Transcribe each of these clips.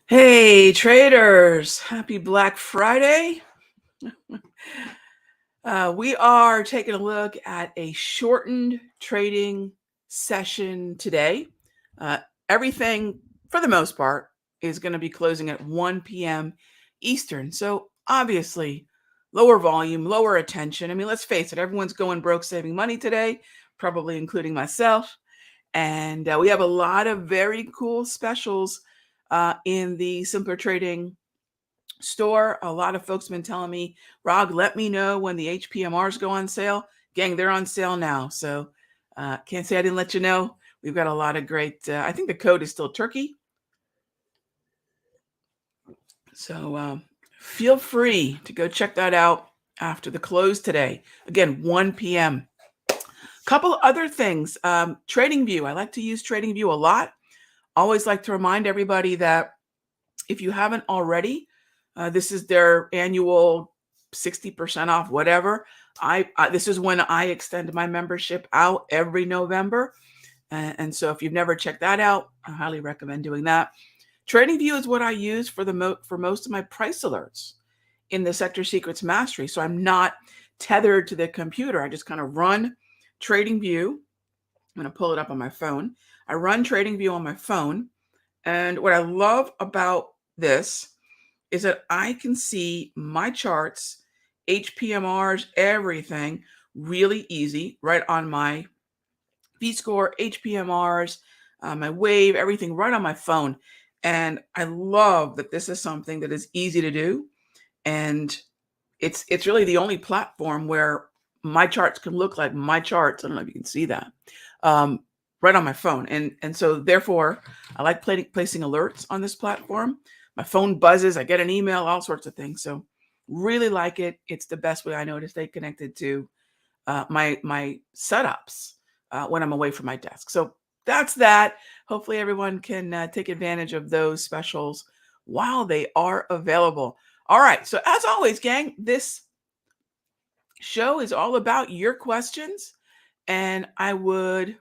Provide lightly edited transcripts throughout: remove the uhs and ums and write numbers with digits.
Hey traders, happy Black Friday. We are taking a look at a shortened trading session today. Uh, Everything, for the most part, is going to be closing at 1 p.m. Eastern. So obviously, lower volume, lower attention. I mean, let's face it, everyone's going broke saving money today, probably including myself. And we have a lot of very cool specials in the Simpler Trading store. A lot of folks have been telling me, Rog, let me know when the HPMRs go on sale. Gang, they're on sale now. So can't say I didn't let you know. We've got a lot of great, I think the code is still Turkey. So feel free to go check that out after the close today. Again, 1 p.m. Couple other things. TradingView. I like to use TradingView a lot. Always like to remind everybody that if you haven't already, this is their annual 60% off, whatever. This is when I extend my membership out every November. And so if you've never checked that out, I highly recommend doing that. TradingView is what I use for most of my price alerts in the Sector Secrets Mastery. So I'm not tethered to the computer. I just kind of run TradingView. I'm going to pull it up on my phone. I run TradingView on my phone. And what I love about this is that I can see my charts, HPMRs, everything really easy right on my V-score, HPMRs, my wave, everything right on my phone. And I love that this is something that is easy to do. And it's really the only platform where my charts can look like my charts. I don't know if you can see that. Right on my phone. And so therefore, I like placing alerts on this platform. My phone buzzes, I get an email, all sorts of things. So really like it. It's the best way I know to stay connected to my setups when I'm away from my desk. So that's that. Hopefully everyone can take advantage of those specials while they are available. All right. So as always, gang, this show is all about your questions. And I would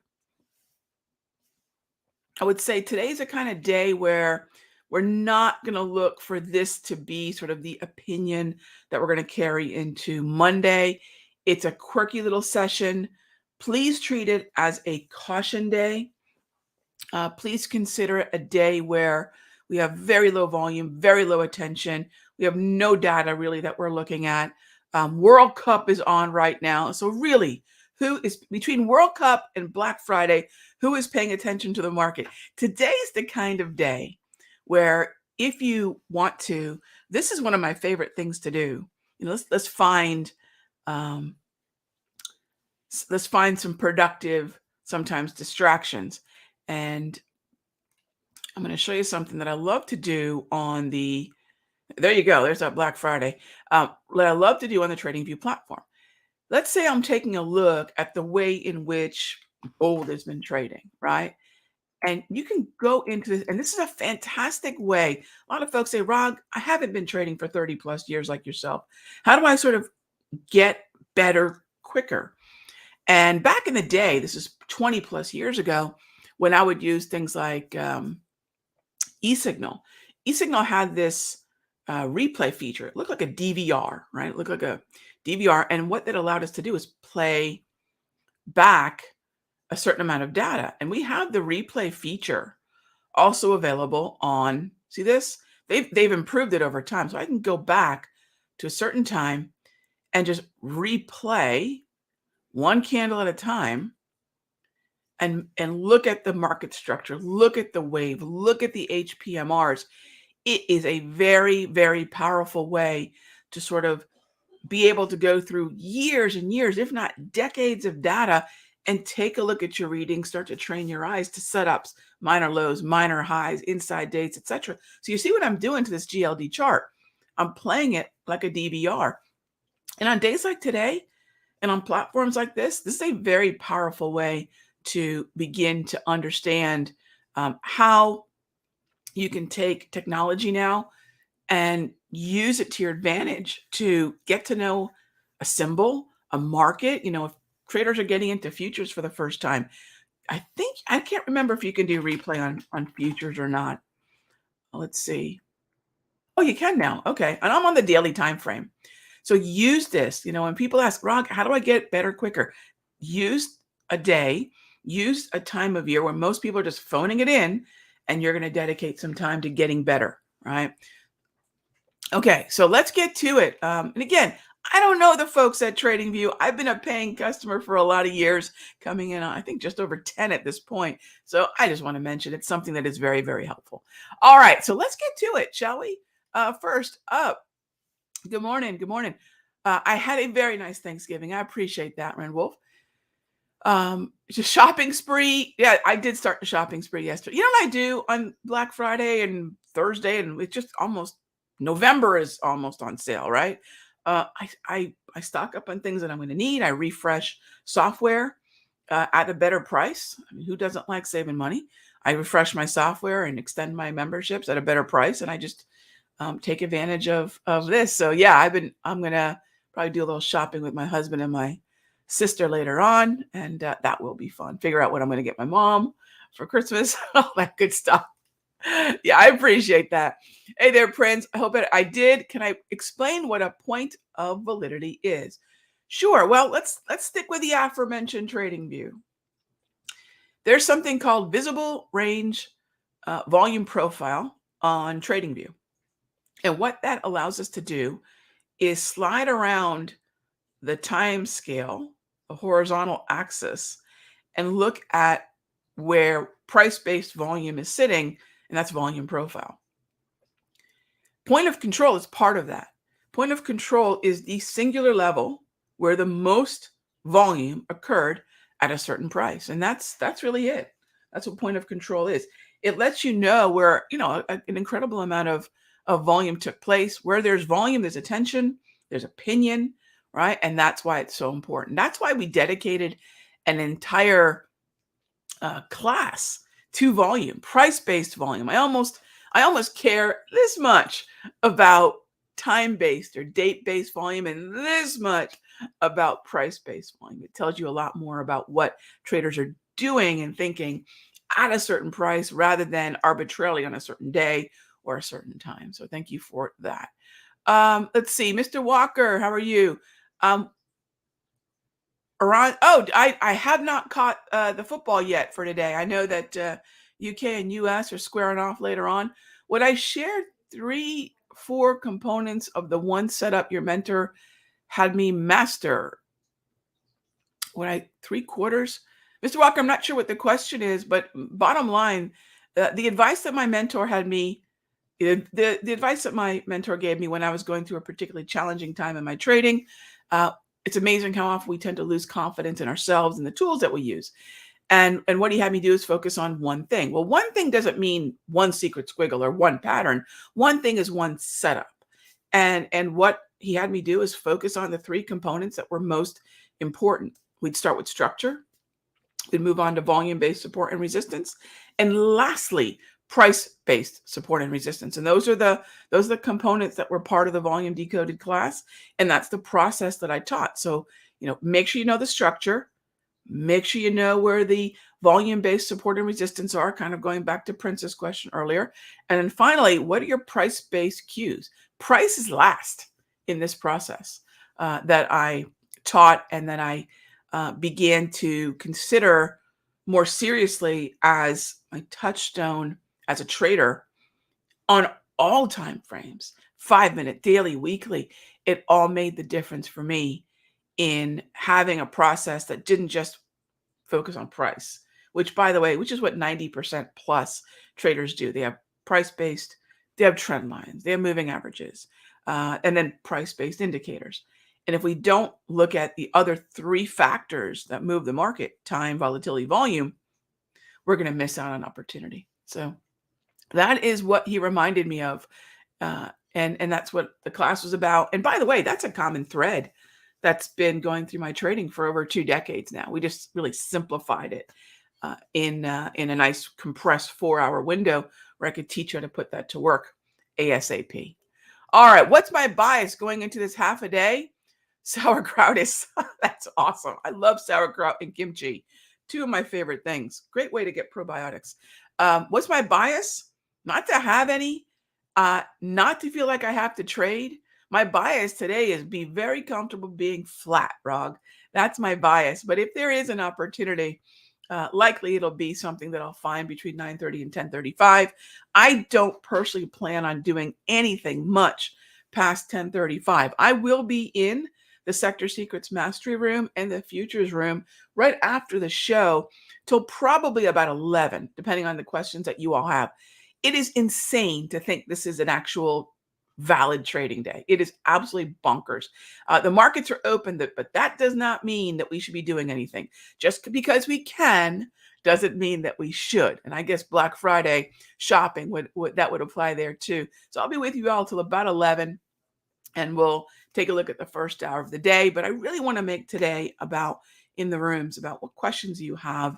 say today's a kind of day where we're not going to look for this to be sort of the opinion that we're going to carry into Monday. It's a quirky little session. Please treat it as a caution day. Please consider it a day where we have very low volume, very low attention. We have no data really that we're looking at. World Cup is on right now. So really, who is between World Cup and Black Friday, who is paying attention to the market? Today's the kind of day where if you want to, this is one of my favorite things to do. You know, let's find some productive, sometimes distractions. And I'm going to show you something that I love to do on the, there you go, there's that Black Friday. What I love to do on the TradingView platform. Let's say I'm taking a look at the way in which gold has been trading, right? And you can go into this, and this is a fantastic way. A lot of folks say, Rog, I haven't been trading for 30 plus years like yourself. How do I sort of get better quicker? And back in the day, this is 20 plus years ago, when I would use things like eSignal. eSignal had this replay feature. It looked like a DVR, right? It looked like a DVR. And what that allowed us to do is play back a certain amount of data. And we have the replay feature also available on, see this? They've improved it over time. So I can go back to a certain time and just replay one candle at a time and look at the market structure, look at the wave, look at the HPMRs. It is a very, very powerful way to sort of be able to go through years and years, if not decades of data, and take a look at your readings, start to train your eyes to setups, minor lows, minor highs, inside dates, etc. So you see what I'm doing to this GLD chart. I'm playing it like a DVR. And on days like today, and on platforms like this is a very powerful way to begin to understand how you can take technology now and use it to your advantage to get to know a symbol, a market. You know, if traders are getting into futures for the first time, I can't remember if you can do replay on futures or not. Let's see. Oh, you can now. Okay. And I'm on the daily time frame. So use this, when people ask, Rog, how do I get better quicker? Use a day, use a time of year where most people are just phoning it in, and you're going to dedicate some time to getting better, right? Okay, so let's get to it. And again, I don't know the folks at TradingView. I've been a paying customer for a lot of years, coming in on, I think, just over 10 at this point. So I just want to mention it's something that is very, very helpful. All right, so let's get to it, shall we? First up, good morning. Good morning. I had a very nice Thanksgiving. I appreciate that, Ren Wolf. Just shopping spree. Yeah, I did start the shopping spree yesterday. You know what I do on Black Friday and Thursday, and it's just almost November is almost on sale, right? I stock up on things that I'm going to need. I refresh software at a better price. I mean, who doesn't like saving money? I refresh my software and extend my memberships at a better price, and I just take advantage of this. So yeah, I'm gonna probably do a little shopping with my husband and my sister later on, and that will be fun. Figure out what I'm going to get my mom for Christmas, all that good stuff. Yeah, I appreciate that. Hey there, Prince. I hope I did. Can I explain what a point of validity is? Sure. Well, let's stick with the aforementioned trading view. There's something called visible range volume profile on TradingView. And what that allows us to do is slide around the time scale, the horizontal axis, and look at where price-based volume is sitting, and that's volume profile. Point of control is part of that. Point of control is the singular level where the most volume occurred at a certain price. And that's really it. That's what point of control is. It lets you know where, an incredible amount of volume took place. Where there's volume, there's attention, there's opinion, right? And that's why it's so important. That's why we dedicated an entire class to volume, price-based volume. I almost care this much about time-based or date-based volume and this much about price-based volume. It tells you a lot more about what traders are doing and thinking at a certain price rather than arbitrarily on a certain day or a certain time. So thank you for that. Let's see, Mr. Walker, how are you? Iran. Oh, I have not caught the football yet for today. I know that UK and US are squaring off later on. What I shared 4 components of the one setup your mentor had me master. What 3/4? Mr. Walker, I'm not sure what the question is, but bottom line, the advice that my mentor had me, the advice that my mentor gave me when I was going through a particularly challenging time in my trading, it's amazing how often we tend to lose confidence in ourselves and the tools that we use. And what he had me do is focus on one thing. Well, one thing doesn't mean one secret squiggle or one pattern. One thing is one setup. And what he had me do is focus on the 3 components that were most important. We'd start with structure. We'd move on to volume-based support and resistance. And lastly, price-based support and resistance. And those are the components that were part of the volume decoded class. And that's the process that I taught. So, make sure you know the structure, make sure you know where the volume-based support and resistance are, kind of going back to Prince's question earlier. And then finally, what are your price-based cues? Price is last in this process that I taught and that I began to consider more seriously as my touchstone as a trader on all time frames, 5-minute, daily, weekly. It all made the difference for me in having a process that didn't just focus on price, which, by the way, which is what 90% plus traders do. They have price-based, they have trend lines, they have moving averages, and then price-based indicators. And if we don't look at the other 3 factors that move the market, time, volatility, volume, we're going to miss out on opportunity. So that is what he reminded me of. And that's what the class was about. And by the way, that's a common thread that's been going through my trading for over 2 decades now. We just really simplified it in a nice compressed 4-hour window where I could teach you how to put that to work ASAP. All right, what's my bias going into this half a day? Sauerkraut is, that's awesome. I love sauerkraut and kimchi. 2 of my favorite things. Great way to get probiotics. What's my bias? not to have any, not to feel like I have to trade. My bias today is be very comfortable being flat, Rog. That's my bias. But if there is an opportunity, likely it'll be something that I'll find between 9:30 and 10:35. I don't personally plan on doing anything much past 10:35. I will be in the Sector Secrets Mastery Room and the Futures Room right after the show till probably about 11, depending on the questions that you all have. It is insane to think this is an actual valid trading day. It is absolutely bonkers. The markets are open, but that does not mean that we should be doing anything. Just because we can doesn't mean that we should. And I guess Black Friday shopping would that would apply there too. So I'll be with you all till about 11, and we'll take a look at the first hour of the day. But I really want to make today about in the rooms about what questions you have,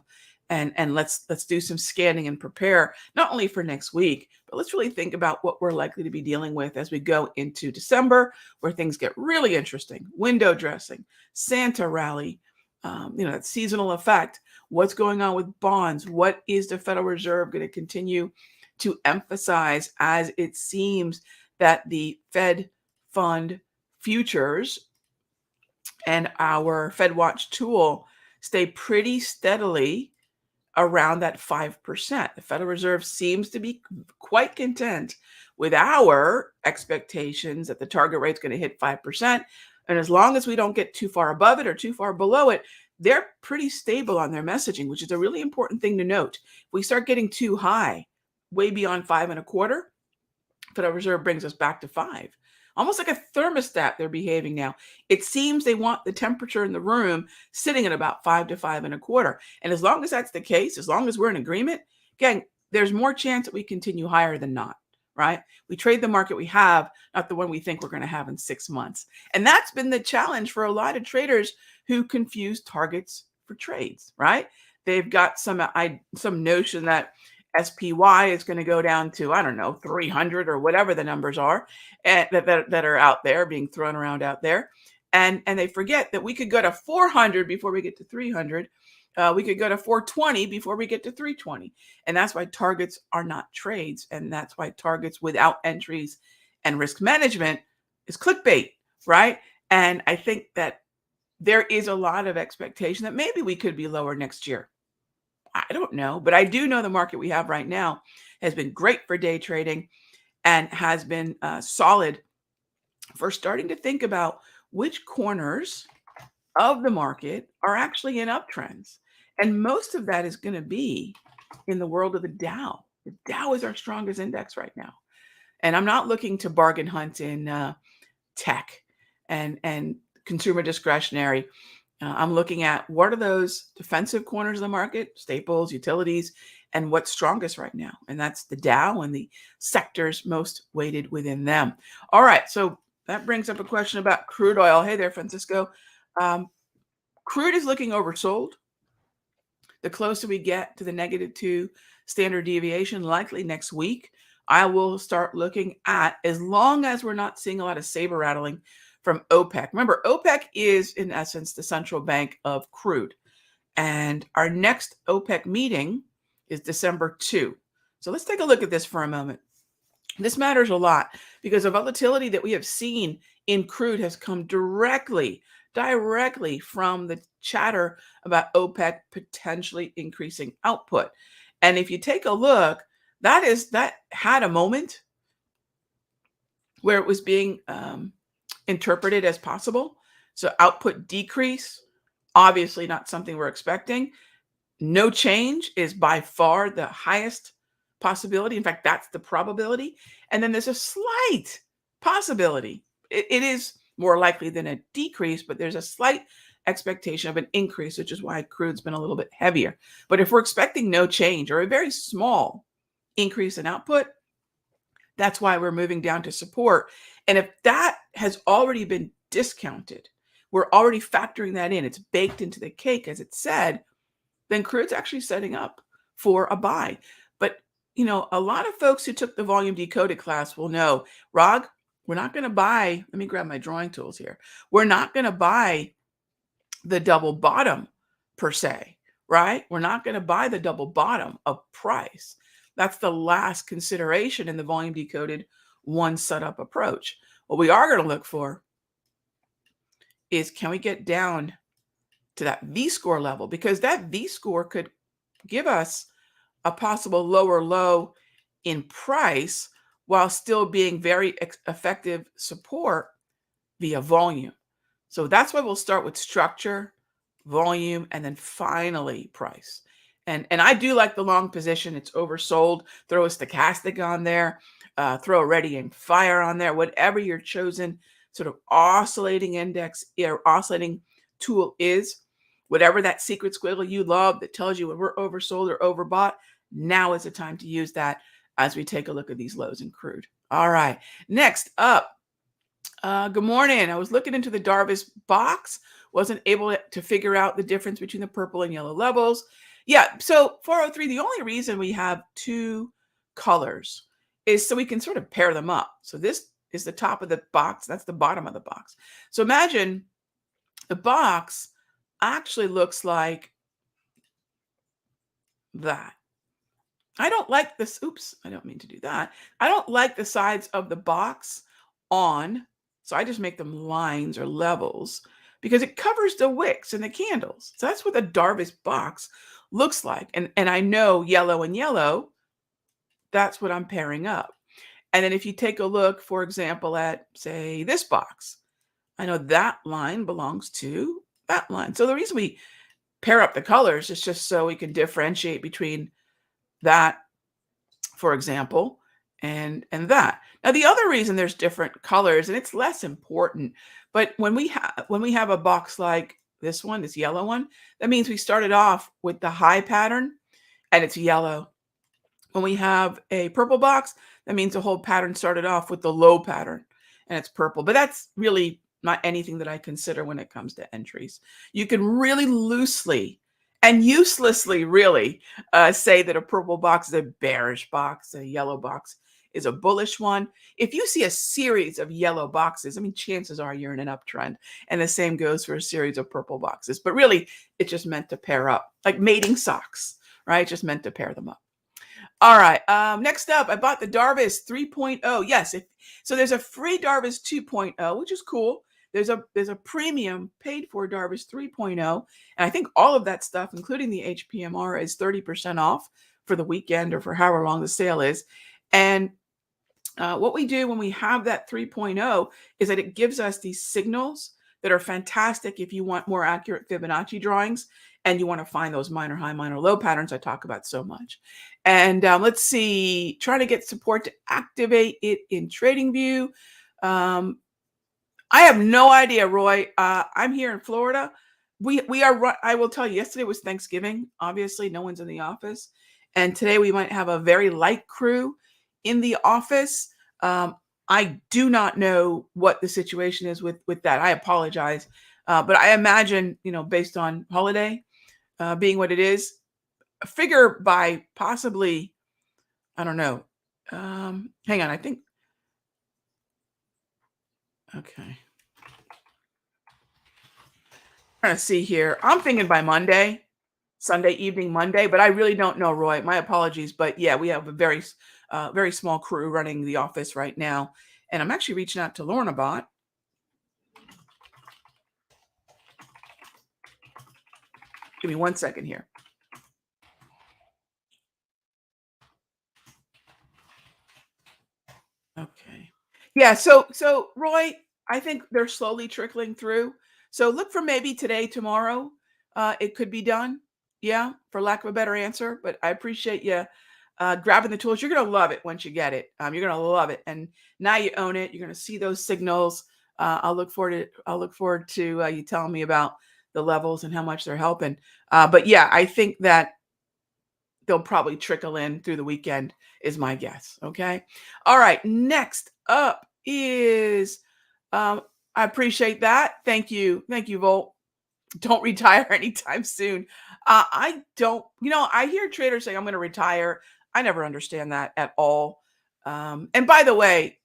and let's do some scanning and prepare not only for next week, but let's really think about what we're likely to be dealing with as we go into December, where things get really interesting. Window dressing, Santa rally, that seasonal effect. What's going on with bonds? What is the Federal Reserve going to continue to emphasize, as it seems that the Fed fund futures and our Fed Watch tool stay pretty steadily around that 5%. The Federal Reserve seems to be quite content with our expectations that the target rate is going to hit 5%. And as long as we don't get too far above it or too far below it, they're pretty stable on their messaging, which is a really important thing to note. If we start getting too high, way beyond 5.25, Federal Reserve brings us back to 5. Almost like a thermostat, they're behaving now. It seems they want the temperature in the room sitting at about 5 to 5.25. And as long as that's the case, as long as we're in agreement, again, there's more chance that we continue higher than not, right? We trade the market we have, not the one we think we're going to have in 6 months. And that's been the challenge for a lot of traders who confuse targets for trades, right? They've got some notion that SPY is going to go down to, I don't know, 300 or whatever the numbers are, that are out there being thrown around out there. And they forget that we could go to 400 before we get to 300. We could go to 420 before we get to 320. And that's why targets are not trades. And that's why targets without entries and risk management is clickbait, right? And I think that there is a lot of expectation that maybe we could be lower next year. I don't know, but I do know the market we have right now has been great for day trading and has been solid for starting to think about which corners of the market are actually in uptrends. And most of that is going to be in the world of the Dow. The Dow is our strongest index right now. And I'm not looking to bargain hunt in tech and consumer discretionary. I'm looking at what are those defensive corners of the market, staples, utilities, and what's strongest right now. And that's the Dow and the sectors most weighted within them. All right. So that brings up a question about crude oil. Hey there, Francisco. Crude is looking oversold. The closer we get to the -2 standard deviation, likely next week, I will start looking at, as long as we're not seeing a lot of saber rattling from OPEC. Remember, OPEC is, in essence, the central bank of crude. And our next OPEC meeting is December 2. So let's take a look at this for a moment. This matters a lot because the volatility that we have seen in crude has come directly from the chatter about OPEC potentially increasing output. And if you take a look, that had a moment where it was being interpreted as possible. So output decrease, obviously not something we're expecting. No change is by far the highest possibility. In fact, that's the probability. And then there's a slight possibility. It is more likely than a decrease, but there's a slight expectation of an increase, which is why crude's been a little bit heavier. But if we're expecting no change or a very small increase in output, that's why we're moving down to support. And if that has already been discounted, we're already factoring that in, it's baked into the cake, as it said, then crude's actually setting up for a buy. But, a lot of folks who took the volume decoded class will know, Rog, we're not going to buy, let me grab my drawing tools here. We're not going to buy the double bottom per se, right? We're not going to buy the double bottom of price. That's the last consideration in the volume decoded one setup approach. What we are going to look for is, can we get down to that V-score level? Because that V-score could give us a possible lower low in price while still being very effective support via volume. So that's why we'll start with structure, volume, and then finally price. And I do like the long position. It's oversold. Throw a stochastic on there, throw a ready and fire on there, whatever your chosen sort of oscillating index or oscillating tool is, whatever that secret squiggle you love that tells you when we're oversold or overbought, now is the time to use that as we take a look at these lows in crude. All right, next up, good morning. I was looking into the Darvis box, wasn't able to figure out the difference between the purple and yellow levels. Yeah, so 403, the only reason we have two colors is so we can sort of pair them up. So this is the top of the box, that's the bottom of the box. So imagine the box actually looks like that. I don't like this. Oops, I don't mean to do that. I don't like the sides of the box on, so I just make them lines or levels because it covers the wicks and the candles. So that's what the Darvis box looks like. And I know yellow and yellow, that's what I'm pairing up. And then if you take a look, for example, at, say, this box, I know that line belongs to that line. So the reason we pair up the colors is just so we can differentiate between that, for example, and that. Now, the other reason there's different colors, and it's less important, but when we have a box like this one, this yellow one, that means we started off with the high pattern and it's yellow. When we have a purple box, that means the whole pattern started off with the low pattern and it's purple. But that's really not anything that I consider when it comes to entries. You can really loosely and uselessly really say that a purple box is a bearish box, a yellow box is a bullish one. If you see a series of yellow boxes, I mean, chances are you're in an uptrend. And the same goes for a series of purple boxes. But really, it's just meant to pair up, like mating socks, right? Just meant to pair them up. All right. Next up, I bought the Darvis 3.0. Yes. So there's a free Darvis 2.0, which is cool. There's a premium paid for Darvis 3.0. And I think all of that stuff, including the HPMR, is 30% off for the weekend or for however long the sale is. And what we do when we have that 3.0 is that it gives us these signals that are fantastic if you want more accurate Fibonacci drawings and you want to find those minor high, minor low patterns I talk about so much. And let's see, trying to get support to activate it in TradingView. I have no idea, Roy. I'm here in Florida. We are. I will tell you. Yesterday was Thanksgiving. Obviously, no one's in the office, and today we might have a very light crew in the office. I do not know what the situation is with that. I apologize, but I imagine, based on holiday being what it is, figure by possibly, I don't know. Hang on, I think. Okay. Trying to see here. I'm thinking by Monday, Sunday evening, Monday, but I really don't know, Roy. My apologies, but yeah, we have a very small crew running the office right now, and I'm actually reaching out to Lorna Bot. Give me 1 second here. Okay. Yeah. So Roy, I think they're slowly trickling through. So look for maybe today, tomorrow. It could be done. Yeah, for lack of a better answer. But I appreciate you grabbing the tools. You're gonna love it once you get it. You're gonna love it, and now you own it. You're gonna see those signals. I'll look forward to you telling me about the levels and how much they're helping. But yeah, I think that they'll probably trickle in through the weekend is my guess. Okay. All right. Next up is, I appreciate that. Thank you. Thank you, Volt. Don't retire anytime soon. I don't, I hear traders saying I'm going to retire. I never understand that at all. And by the way,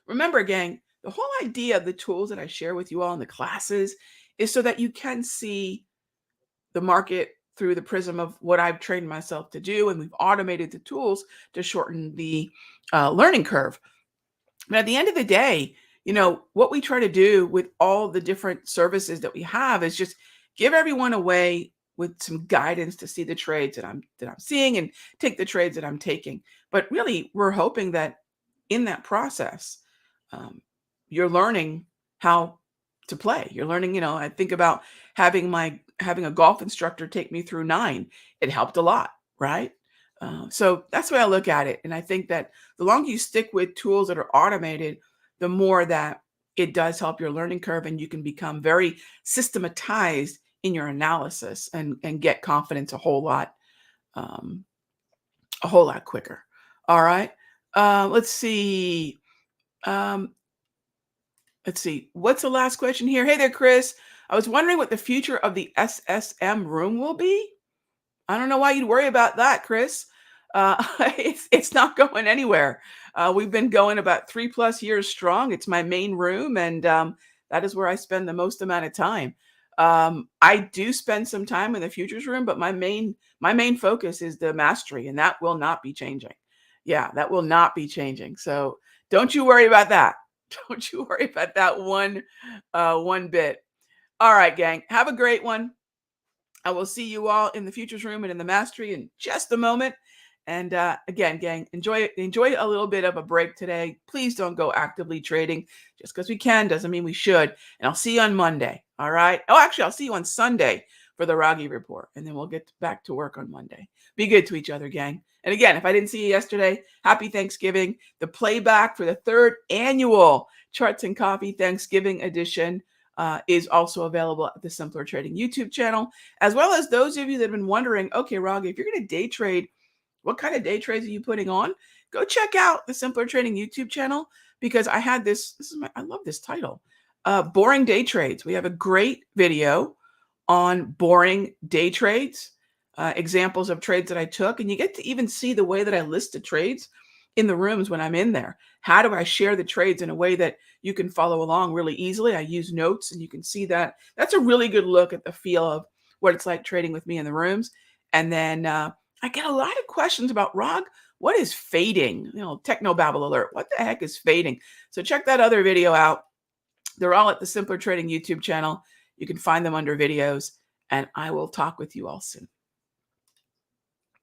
remember, gang, the whole idea of the tools that I share with you all in the classes is so that you can see the market through the prism of what I've trained myself to do, and we've automated the tools to shorten the learning curve. But at the end of the day, what we try to do with all the different services that we have is just give everyone a way with some guidance to see the trades that I'm seeing and take the trades that I'm taking. But really, we're hoping that in that process, um, you're learning how to play. You're learning, I think about having a golf instructor take me through nine. It helped a lot, right? So that's the way I look at it. And I think that the longer you stick with tools that are automated, the more that it does help your learning curve, and you can become very systematized in your analysis and get confidence um, a whole lot quicker. All right. Let's see. Um, let's see. What's the last question here? Hey there, Chris. I was wondering what the future of the SSM room will be. I don't know why you'd worry about that, Chris. It's not going anywhere. We've been going about 3+ years strong. It's my main room, and that is where I spend the most amount of time. I do spend some time in the futures room, but my main focus is the mastery, and that will not be changing. Yeah, that will not be changing. So don't you worry about that. Don't you worry about that one bit. All right, gang. Have a great one. I will see you all in the futures room and in the mastery in just a moment. And again, gang, enjoy a little bit of a break today. Please don't go actively trading. Just because we can doesn't mean we should. And I'll see you on Monday. All right. Oh, actually, I'll see you on Sunday for the Raghee report, and then we'll get back to work on Monday. Be good to each other, gang. And again, if I didn't see you yesterday, happy Thanksgiving. The playback for the 3rd annual Charts and Coffee Thanksgiving edition is also available at the Simpler Trading YouTube channel, as well as those of you that have been wondering, okay, Raghee, if you're going to day trade, what kind of day trades are you putting on? Go check out the Simpler Trading YouTube channel, because I had I love this title, Boring Day Trades. We have a great video on boring day trades, examples of trades that I took, and you get to even see the way that I list the trades in the rooms when I'm in there. How do I share the trades in a way that you can follow along really easily? I use notes, and you can see that. That's a really good look at the feel of what it's like trading with me in the rooms. And then I get a lot of questions about, Rog, what is fading? Technobabble alert. What the heck is fading? So check that other video out. They're all at the Simpler Trading YouTube channel. You can find them under videos, and I will talk with you all soon.